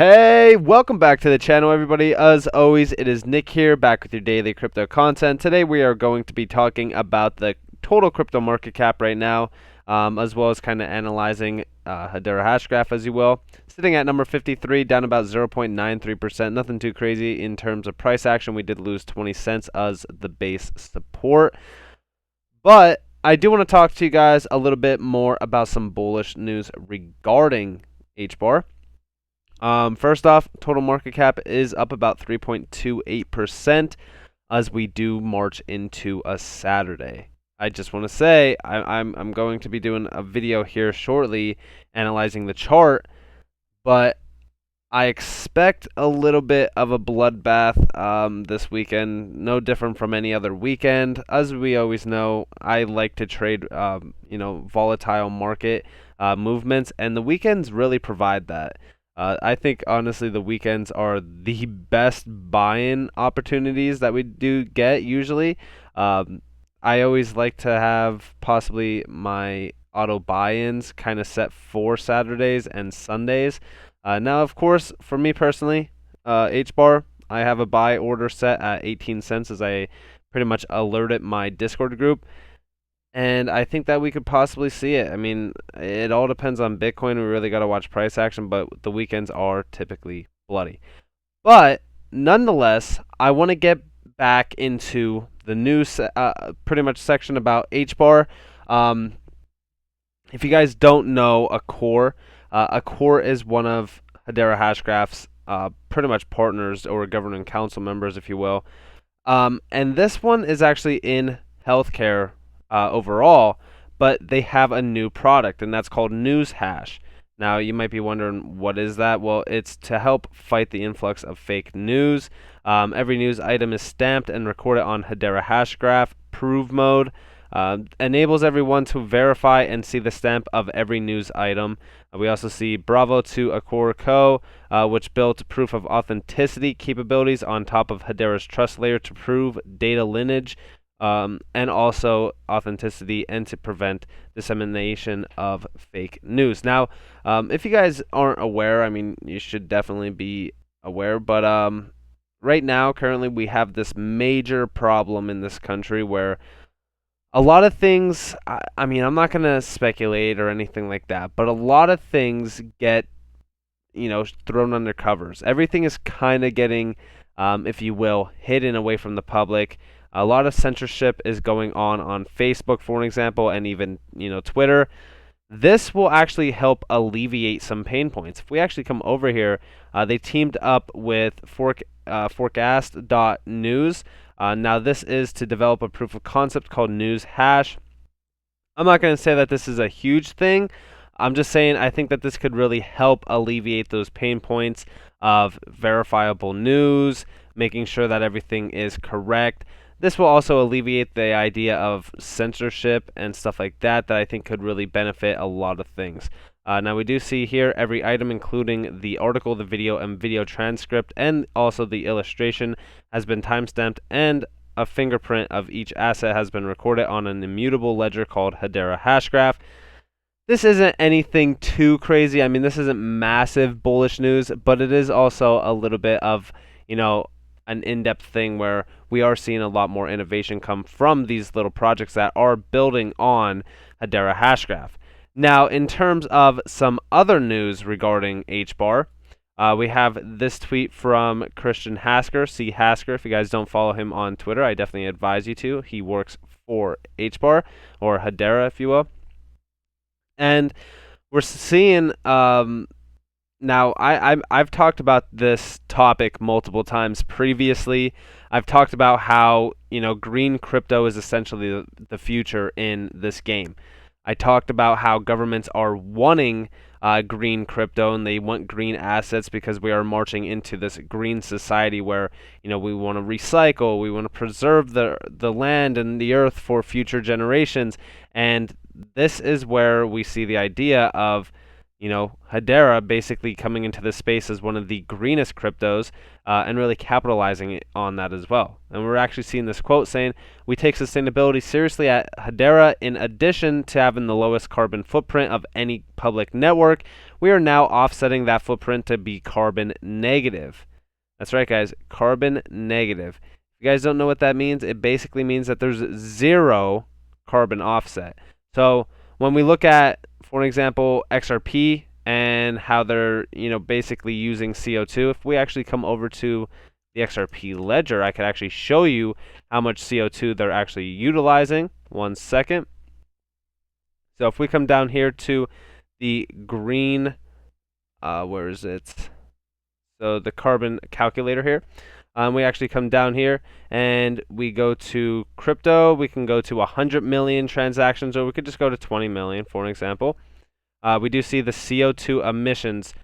Hey, welcome back to the channel, everybody. As always, it is Nick here, back with your daily crypto content. Today we are going to be talking about the total crypto market cap right now, as well as kind of analyzing Hedera Hashgraph, as you will. Sitting at number 53, down about 0.93%. Nothing too crazy in terms of price action. We did lose 20 cents as the base support. But I do want to talk to you guys a little bit more about some bullish news regarding Hbar. First off, total market cap is up about 3.28% as we do march into a Saturday. I just want to say I'm going to be doing a video here shortly analyzing the chart, but I expect a little bit of a bloodbath this weekend, no different from any other weekend. As we always know, I like to trade volatile market movements, and the weekends really provide that. I think, honestly, the weekends are the best buy-in opportunities that we do get, usually. I always like to have possibly my auto buy-ins kind of set for Saturdays and Sundays. Now, of course, for me personally, Hbar, I have a buy order set at 18 cents as I pretty much alerted my Discord group. And I think that we could possibly see it. I mean, it all depends on Bitcoin. We really got to watch price action, but the weekends are typically bloody. But nonetheless, I want to get back into the news pretty much section about Hbar. If you guys don't know a core is one of Hedera Hashgraph's pretty much partners or governing council members, if you will. And this one is actually in healthcare overall, but they have a new product, and that's called NewsHash. Now, you might be wondering, what is that? Well, it's to help fight the influx of fake news. Every news item is stamped and recorded on Hedera Hashgraph Prove mode. Enables everyone to verify and see the stamp of every news item. We also see Bravo to Accor Co., which built proof of authenticity capabilities on top of Hedera's trust layer to prove data lineage, and also authenticity, and to prevent dissemination of fake news. Now, if you guys aren't aware, I mean, you should definitely be aware, but right now, currently, we have this major problem in this country where a lot of things, I mean, I'm not going to speculate or anything like that, but a lot of things get, thrown under covers. Everything is kind of getting, if you will, hidden away from the public. A lot of censorship is going on Facebook, for an example, and even, Twitter. This will actually help alleviate some pain points. If we actually come over here, they teamed up with Forecast.news. Now, this is to develop a proof of concept called NewsHash. I'm not going to say that this is a huge thing. I'm just saying I think that this could really help alleviate those pain points of verifiable news, making sure that everything is correct. This will also alleviate the idea of censorship and stuff like that I think could really benefit a lot of things. Now, we do see here every item, including the article, the video, and video transcript, and also the illustration, has been timestamped, and a fingerprint of each asset has been recorded on an immutable ledger called Hedera Hashgraph. This isn't anything too crazy. I mean, this isn't massive bullish news, but it is also a little bit of, an in-depth thing where we are seeing a lot more innovation come from these little projects that are building on Hedera Hashgraph. Now, in terms of some other news regarding Hbar, we have this tweet from Christian Hasker, C. Hasker. If you guys don't follow him on Twitter, I definitely advise you to. He works for Hbar, or Hedera, if you will. And we're seeing, now, I've talked about this topic multiple times previously. I've talked about how, green crypto is essentially the future in this game. I talked about how governments are wanting green crypto, and they want green assets because we are marching into this green society where, we want to recycle, we want to preserve the land and the earth for future generations. And this is where we see the idea of, Hedera basically coming into this space as one of the greenest cryptos, and really capitalizing on that as well. And we're actually seeing this quote saying, "We take sustainability seriously at Hedera. In addition to having the lowest carbon footprint of any public network, we are now offsetting that footprint to be carbon negative. That's right, guys, carbon negative. If you guys don't know what that means, it basically means that there's zero carbon offset. So when we look at, for example, XRP and how they're, basically using CO2, if we actually come over to the XRP ledger, I could actually show you how much CO2 they're actually utilizing. One second. So if we come down here to the green, where is it? So the carbon calculator here. We actually come down here and we go to crypto. We can go to 100 million transactions, or we could just go to 20 million, for an example. We do see the CO2 emissions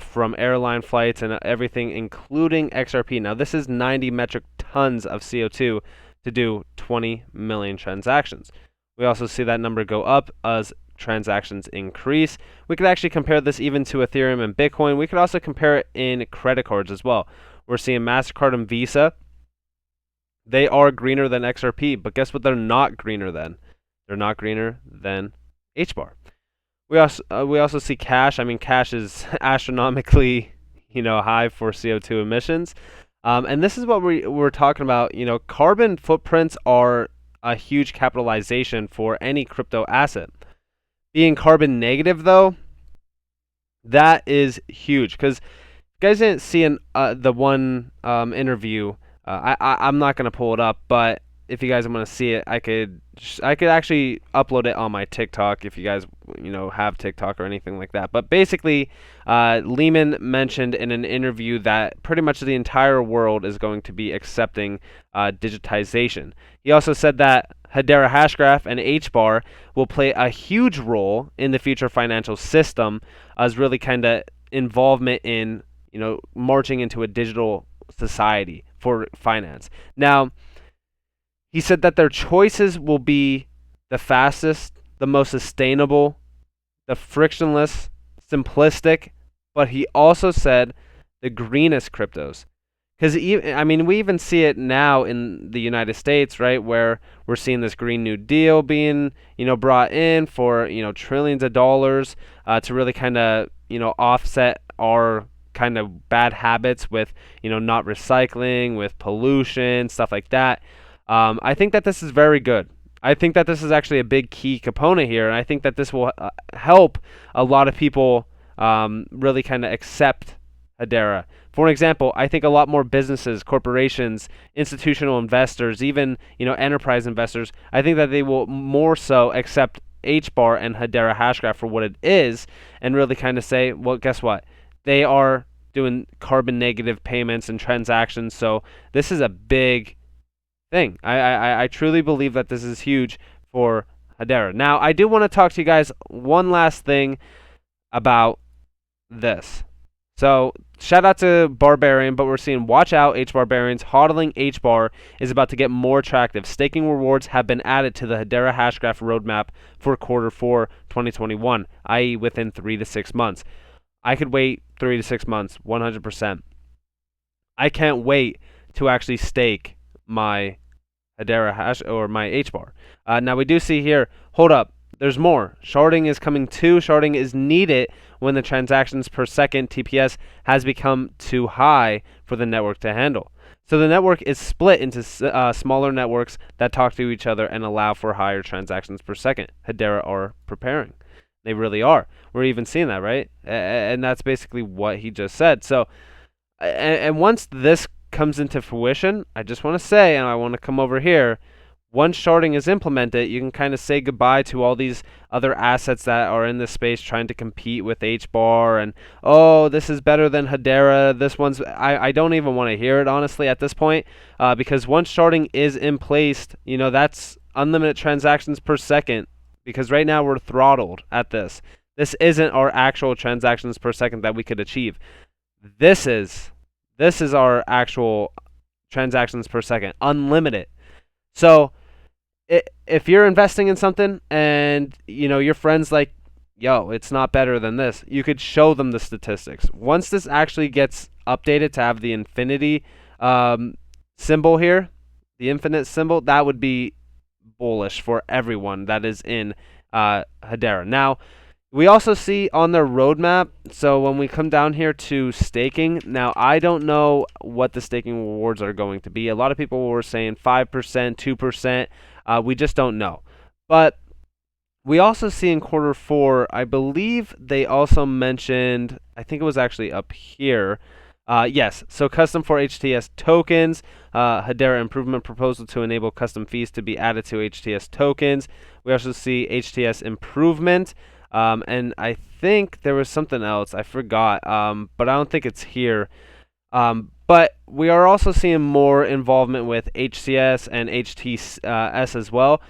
from airline flights and everything, including XRP. Now, this is 90 metric tons of CO2 to do 20 million transactions. We also see that number go up as transactions increase. We could actually compare this even to Ethereum and Bitcoin. We could also compare it in credit cards as well. We're seeing MasterCard and Visa. They are greener than XRP, but guess what they're not greener than? They're not greener than Hbar. We also see Cash. I mean, Cash is astronomically, high for CO2 emissions. And this is what we're talking about. Carbon footprints are a huge capitalization for any crypto asset. Being carbon negative, though, that is huge. Because you guys didn't see the one interview. I'm not going to pull it up, but if you guys want to see it, I could actually upload it on my TikTok if you guys have TikTok or anything like that. But basically, Lehman mentioned in an interview that pretty much the entire world is going to be accepting digitization. He also said that Hedera Hashgraph and Hbar will play a huge role in the future financial system as really kind of involvement in marching into a digital society for finance. Now, he said that their choices will be the fastest, the most sustainable, the frictionless, simplistic, but he also said the greenest cryptos. Because, we even see it now in the United States, right, where we're seeing this Green New Deal being, brought in for, trillions of dollars to really kind of, offset our kind of bad habits with, not recycling, with pollution, stuff like that. I think that this is very good. I think that this is actually a big key component here, and I think that this will help a lot of people really kind of accept Hedera. For example, I think a lot more businesses, corporations, institutional investors, even enterprise investors, I think that they will more so accept Hbar and Hedera Hashgraph for what it is, and really kind of say, well, guess what? They are doing carbon negative payments and transactions, so this is a big thing. I truly believe that this is huge for Hedera. Now, I do want to talk to you guys one last thing about this. So, shout out to Barbarian, but we're seeing watch out, Barbarians. HODLing Hbar is about to get more attractive. Staking rewards have been added to the Hedera Hashgraph roadmap for Q4 2021, i.e. within 3 to 6 months. I could wait 3 to 6 months, 100%. I can't wait to actually stake my Hedera Hash or my Hbar. Now we do see here, hold up, there's more. Sharding is coming too. Sharding is needed when the transactions per second TPS has become too high for the network to handle. So the network is split into smaller networks that talk to each other and allow for higher transactions per second. Hedera are preparing. They really are. We're even seeing that, right? And that's basically what he just said. So, and once this comes into fruition, I just want to say, and I want to come over here, once sharding is implemented, you can kind of say goodbye to all these other assets that are in this space trying to compete with Hbar and, oh, this is better than Hedera. This one's, I don't even want to hear it, honestly, at this point, because once sharding is in place, that's unlimited transactions per second, because right now we're throttled at this. This isn't our actual transactions per second that we could achieve. This is our actual transactions per second, unlimited. So if you're investing in something and your friend's like, yo, it's not better than this, you could show them the statistics. Once this actually gets updated to have the infinity symbol here, the infinite symbol, that would be bullish for everyone that is in Hedera. Now, We also see on their roadmap, so when we come down here to staking, now I don't know what the staking rewards are going to be. A lot of people were saying 5%, 2%. We just don't know. But we also see in quarter four, I believe they also mentioned, I think it was actually up here. Yes, so custom for HTS tokens, Hedera improvement proposal to enable custom fees to be added to HTS tokens. We also see HTS improvement. And I think there was something else. I forgot, but I don't think it's here. But we are also seeing more involvement with HCS and HTS as well.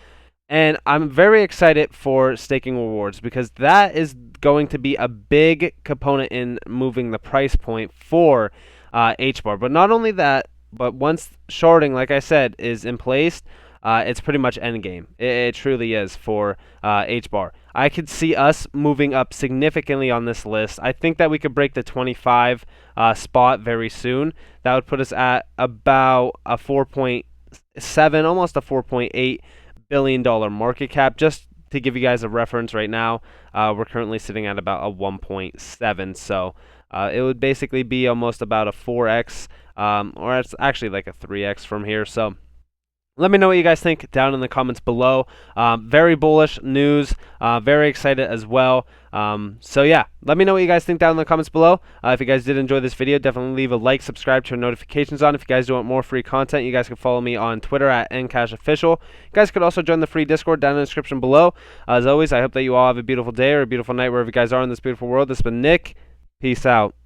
And I'm very excited for staking rewards because that is going to be a big component in moving the price point for Hbar. But not only that, but once sharding, like I said, is in place, it's pretty much endgame. It truly is for Hbar. I could see us moving up significantly on this list. I think that we could break the 25 spot very soon. That would put us at about a 4.7, almost a 4.8 billion-dollar market cap. Just to give you guys a reference right now, we're currently sitting at about a 1.7. So it would basically be almost about a 4x, or it's actually like a 3x from here. So let me know what you guys think down in the comments below. Very bullish news. Very excited as well. So yeah, let me know what you guys think down in the comments below. If you guys did enjoy this video, definitely leave a like, subscribe, turn notifications on. If you guys do want more free content, you guys can follow me on Twitter at NCashOfficial. You guys could also join the free Discord down in the description below. As always, I hope that you all have a beautiful day or a beautiful night wherever you guys are in this beautiful world. This has been Nick. Peace out.